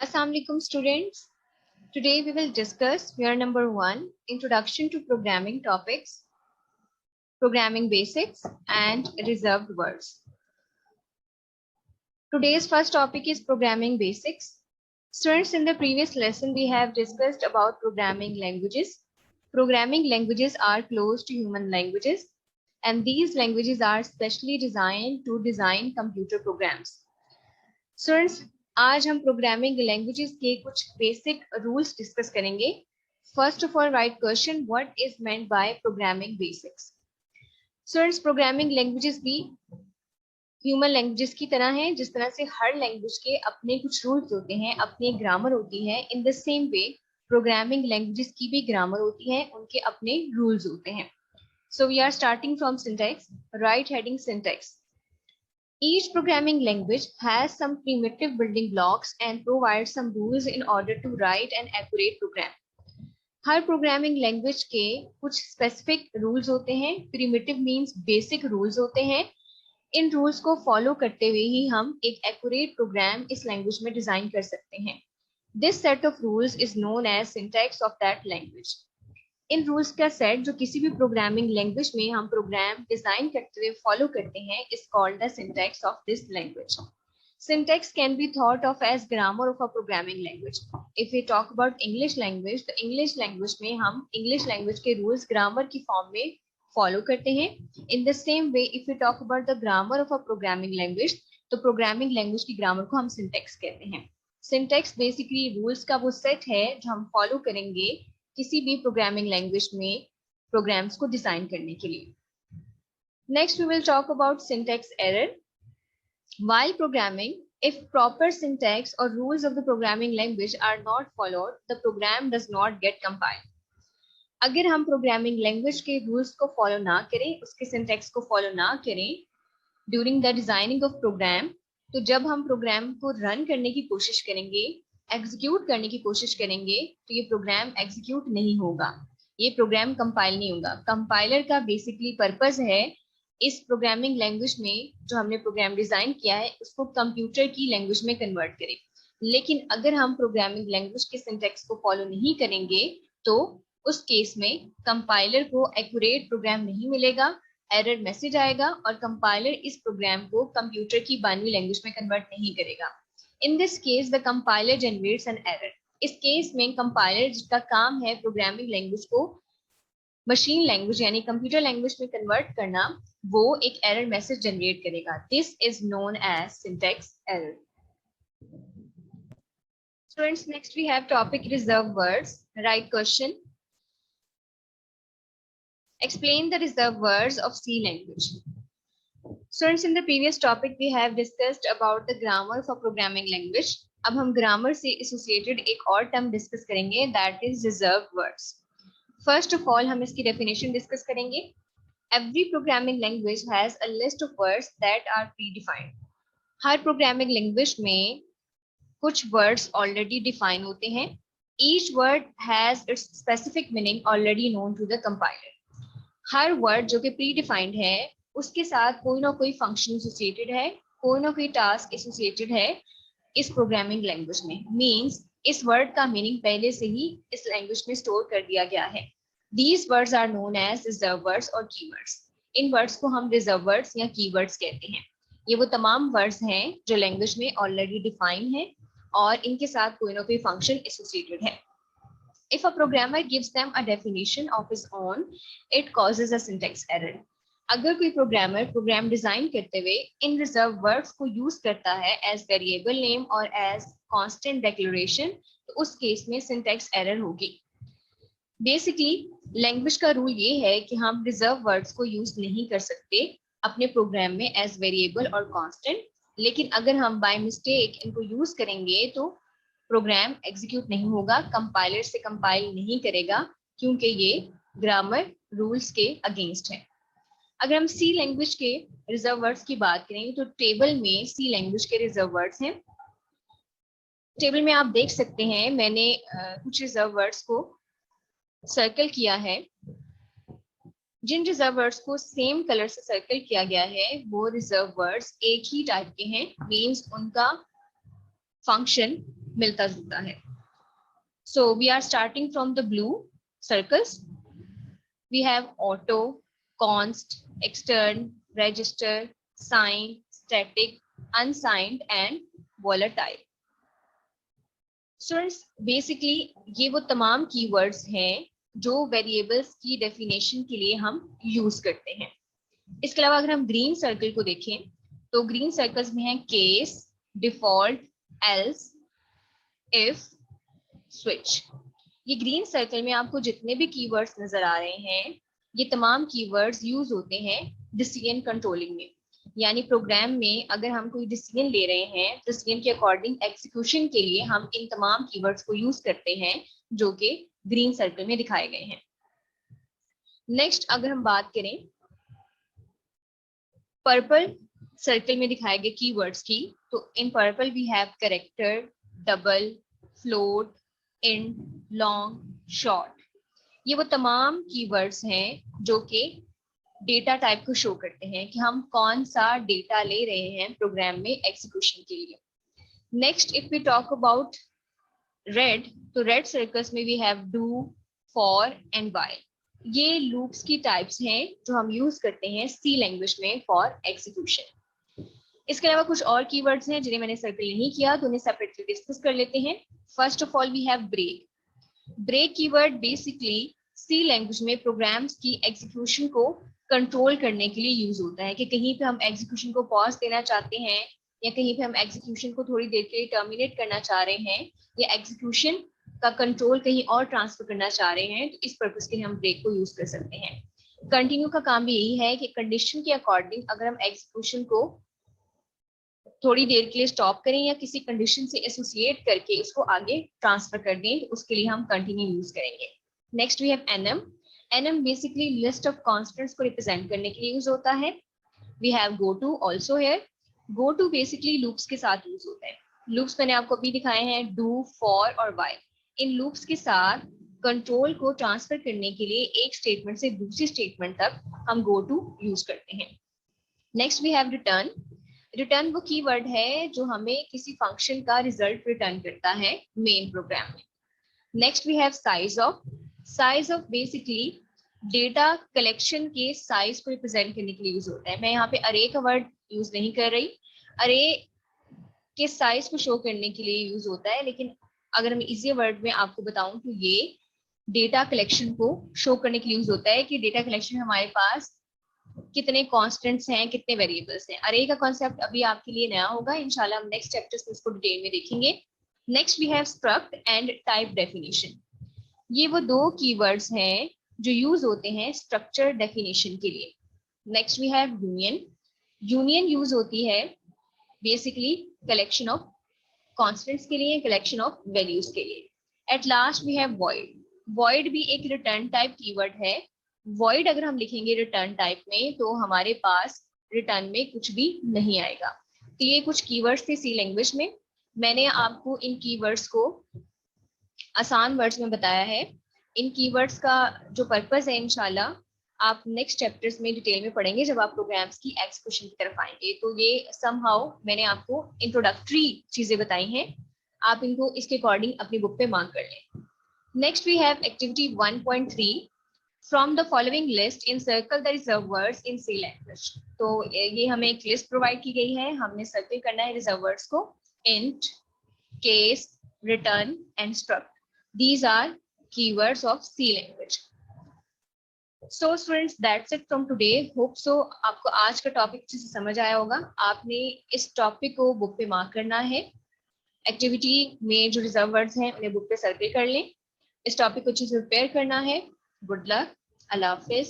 Assalamu alaikum students. Today we will discuss year number 1, Introduction to Programming Topics, Programming Basics and Reserved Words. Today's first topic is Programming Basics. Students, in the previous lesson we have discussed about programming languages. Programming languages are close to human languages and these languages are specially designed to design computer programs. Students, आज हम programming languages के कुछ basic rules discuss करेंगे. First of all right question, what is meant by programming basics. Students, programming languages भी human languages की तरह हैं. जिस तरह से हर लैंग्वेज के अपने कुछ रूल्स होते हैं, अपनी ग्रामर होती है, in the same way programming languages की भी ग्रामर होती है, उनके अपने रूल्स होते हैं. So we are starting from syntax. Write heading syntax. Each programming language has some primitive building blocks and provides some rules in order to write an accurate program. Her programming language के कुछ specific rules होते हैं. Primitive means basic rules होते हैं. इन rules को follow करते हुए ही हम एक एक्यूरेट प्रोग्राम इस लैंग्वेज में डिजाइन कर सकते हैं. This set of rules is known as syntax of that language. इन रूल्स का सेट जो किसी भी प्रोग्रामिंग लैंग्वेज में हम प्रोग्राम डिजाइन करते हुए फॉलो करते हैं is called the syntax of this language. Syntax can be thought of as grammar of a programming language. If we talk about English language, तो English language में हम English language के rules grammar की form में follow करते हैं. In the same way, if we talk about the grammar of a programming language, तो programming language की grammar को हम syntax कहते हैं. Syntax basically rules का वो set है जो हम follow करेंगे किसी भी प्रोग्रामिंग लैंग्वेज में प्रोग्राम्स को डिजाइन करने के लिए. Next we will talk about syntax error. While programming, if proper syntax or rules of the programming language are not followed, the program does not get compiled. अगर हम programming language के rules को follow ना करें, उसके syntax को follow ना करें during the designing of program, तो जब हम प्रोग्राम को रन करने की कोशिश करेंगे, एग्जीक्यूट करने की कोशिश करेंगे, तो ये प्रोग्राम एग्जीक्यूट नहीं होगा, ये प्रोग्राम कंपाइल नहीं होगा. कंपाइलर का बेसिकली पर्पस है इस प्रोग्रामिंग लैंग्वेज में जो हमने प्रोग्राम डिजाइन किया है उसको कंप्यूटर की लैंग्वेज में कन्वर्ट करें. लेकिन अगर हम प्रोग्रामिंग लैंग्वेज के सिंटैक्स को फॉलो नहीं करेंगे तो उस केस में कंपाइलर को एक्यूरेट प्रोग्राम नहीं मिलेगा, एरर मैसेज आएगा और कंपाइलर इस प्रोग्राम को कंप्यूटर की बाइनरी लैंग्वेज में कन्वर्ट नहीं करेगा. In this case the compiler generates an error. इस केस में कंपाइलर जिसका काम है प्रोग्रामिंग लैंग्वेज को मशीन लैंग्वेज यानी कंप्यूटर लैंग्वेज में कन्वर्ट करना, वो एक एरर मैसेज जनरेट करेगा. This is known as syntax error. Students, next we have topic reserve words. Write question. Explain the reserved words of C language. Students, in the previous topic we have discussed about the grammar of a programming language. अब हम grammar से associated एक और term discuss करेंगे, that is reserved words. First of all हम इसकी definition discuss करेंगे. Every programming language has a list of words that are predefined. Her programming language में कुछ words already define होते हैं. Each word has its specific meaning already known to the compiler. Her word जो कि pre defined है उसके साथ कोई ना कोई फंक्शन एसोसिएटेड है, कोई ना कोई टास्क एसोसिएटेड है इस प्रोग्रामिंग लैंग्वेज में. मींस इस वर्ड का मीनिंग पहले से ही इस लैंग्वेज में स्टोर कर दिया गया है. These words are known as reserve words और कीवर्ड्स. इन वर्ड्स को हम रिजर्व वर्ड्स या कीवर्ड्स कहते हैं. ये वो तमाम वर्ड्स हैं जो लैंग्वेज में ऑलरेडी डिफाइन है और इनके साथ कोई ना कोई फंक्शन एसोसिएटेड है. If a programmer gives them a definition of his own, it causes a syntax error. अगर कोई प्रोग्रामर प्रोग्राम डिजाइन करते हुए इन रिजर्व वर्ड्स को यूज करता है एज वेरिएबल नेम और एज कांस्टेंट डिक्लेरेशन, तो उस केस में सिंटैक्स एरर होगी. बेसिकली लैंग्वेज का रूल ये है कि हम रिजर्व वर्ड्स को यूज नहीं कर सकते अपने प्रोग्राम में एज वेरिएबल और कांस्टेंट, लेकिन अगर हम बाय मिस्टेक इनको यूज करेंगे तो प्रोग्राम एग्जीक्यूट नहीं होगा, कंपाइलर से कंपाइल नहीं करेगा क्योंकि ये ग्रामर रूल्स के अगेंस्ट है. अगर हम सी लैंग्वेज के रिजर्व वर्ड्स की बात करें तो टेबल में सी लैंग्वेज के रिजर्व वर्ड्स हैं. टेबल में आप देख सकते हैं मैंने कुछ रिजर्व वर्ड्स को सर्कल किया है. जिन रिजर्व वर्ड्स को सेम कलर से सर्कल किया गया है वो रिजर्व वर्ड्स एक ही टाइप के हैं, मींस उनका फंक्शन मिलता जुलता है. So we are starting from the blue circles. We have auto, const, extern, register, sign, static, unsigned and volatile. Students, basically ये वो तमाम keywords हैं जो वेरिएबल्स की डेफिनेशन के लिए हम यूज करते हैं. इसके अलावा अगर हम ग्रीन सर्कल को देखें तो ग्रीन सर्कल्स में है case, default, else, if, switch. ये ग्रीन सर्कल में आपको जितने भी कीवर्ड्स नजर आ रहे हैं ये तमाम कीवर्ड्स यूज होते हैं डिसीजन कंट्रोलिंग में. यानी प्रोग्राम में अगर हम कोई डिसीजन ले रहे हैं तो डिसीजन के अकॉर्डिंग एग्जीक्यूशन के लिए हम इन तमाम कीवर्ड्स को यूज करते हैं जो कि ग्रीन सर्कल में दिखाए गए हैं. नेक्स्ट अगर हम बात करें पर्पल सर्कल में दिखाए गए कीवर्ड्स की, तो in purple we have character, double, float, int, long, short. ये वो तमाम कीवर्ड्स हैं जो कि डेटा टाइप को शो करते हैं कि हम कौन सा डेटा ले रहे हैं प्रोग्राम में एग्जीक्यूशन के लिए. Next if we talk about red, तो रेड सर्कल्स में we have do, for and while. ये लूप्स की टाइप्स हैं जो हम यूज करते हैं सी लैंग्वेज में फॉर एग्जीक्यूशन. इसके अलावा कुछ और कीवर्ड्स हैं जिन्हें मैंने सर्कल नहीं किया तो उन्हें सेपरेटली डिस्कस कर लेते हैं. First of all we have break. Break keyword basically C language में प्रोग्राम्स की एग्जीक्यूशन को कंट्रोल करने के लिए यूज होता है कि कहीं पे हम एग्जीक्यूशन को पॉज देना चाहते हैं या कहीं पे हम एग्जीक्यूशन को थोड़ी देर के लिए टर्मिनेट करना चाह रहे हैं या एग्जीक्यूशन का कंट्रोल कहीं और ट्रांसफर करना चाह रहे हैं, तो इस पर्पज के लिए हम ब्रेक को यूज कर सकते हैं. कंटिन्यू का काम भी यही है कि कंडीशन के अकॉर्डिंग अगर हम एग्जीक्यूशन को थोड़ी देर के लिए स्टॉप करें या किसी कंडीशन से एसोसिएट करके उसको आगे ट्रांसफर कर दें, तो उसके लिए हम कंटिन्यू यूज करेंगे. Next we have enum. Enum basically list of constants को रिप्रेजेंट करने के लिए यूज होता है. We have go to also here. Go to basically loops के साथ यूज होता है. लूप्स मैंने आपको अभी दिखाए हैं डू, फॉर और व्हाइल. इन लूप्स के साथ कंट्रोल को ट्रांसफर करने के लिए एक स्टेटमेंट से दूसरी स्टेटमेंट तक हम गो टू यूज करते हैं. Next we have return. Return वो कीवर्ड है जो हमें किसी फंक्शन का रिजल्ट रिटर्न करता है मेन प्रोग्राम में. Next we have size of. Size of basically data collection के साइज को रिप्रेजेंट करने के लिए यूज होता है. मैं यहाँ पे अरे का वर्ड यूज नहीं कर रही. अरे के साइज को शो करने के लिए यूज होता है, लेकिन अगर मैं इजी वर्ड में आपको बताऊं तो ये डेटा कलेक्शन को शो करने के लिए यूज होता है कि डेटा कलेक्शन हमारे पास कितने कॉन्स्टेंट्स हैं, कितने वेरिएबल्स हैं. अरे का कॉन्सेप्ट अभी आपके लिए नया होगा, इंशाल्लाह हम नेक्स्ट चैप्टर्स में इसको डिटेल में देखेंगे. Next we have struct and type definition. ये वो दो कीवर्ड्स हैं जो यूज होते हैं स्ट्रक्चर डेफिनेशन के लिए. Next we have union. Union use होती है बेसिकली कलेक्शन ऑफ कॉन्स्टेंट्स के लिए, कलेक्शन ऑफ वैल्यूज के लिए. At last we have void. Void भी एक रिटर्न टाइप कीवर्ड है. वॉइड अगर हम लिखेंगे रिटर्न टाइप में तो हमारे पास रिटर्न में कुछ भी नहीं आएगा. तो ये कुछ कीवर्ड्स थे सी लैंग्वेज में. मैंने आपको इन कीवर्ड्स को आसान वर्ड्स में बताया है. इन कीवर्ड्स का जो पर्पस है इंशाल्लाह आप नेक्स्ट चैप्टर्स में डिटेल में पढ़ेंगे जब आप प्रोग्राम्स की एग्जीक्यूशन की तरफ आएंगे. तो ये समहाउ मैंने आपको इंट्रोडक्टरी चीजें बताई हैं, आप इनको इसके अकॉर्डिंग अपनी बुक पे मार्क कर लें. Next we have activity 1.3. From the following list, encircle the reserved words in C language. तो ये हमें एक लिस्ट प्रोवाइड की गई है, हमने सर्कल करना है रिजर्व वर्ड्स को. int, case, return and struct. These are keywords of C language. So students, that's it from today. Hope so आपको आज का टॉपिक अच्छे से समझ आया होगा. आपने इस टॉपिक को बुक पे मार्क करना है. एक्टिविटी में जो रिजर्व वर्ड्स हैं उन्हें बुक पे सर्कल कर लें. इस टॉपिक को अच्छे से प्रिपेयर करना है. Good luck. Allah Hafiz.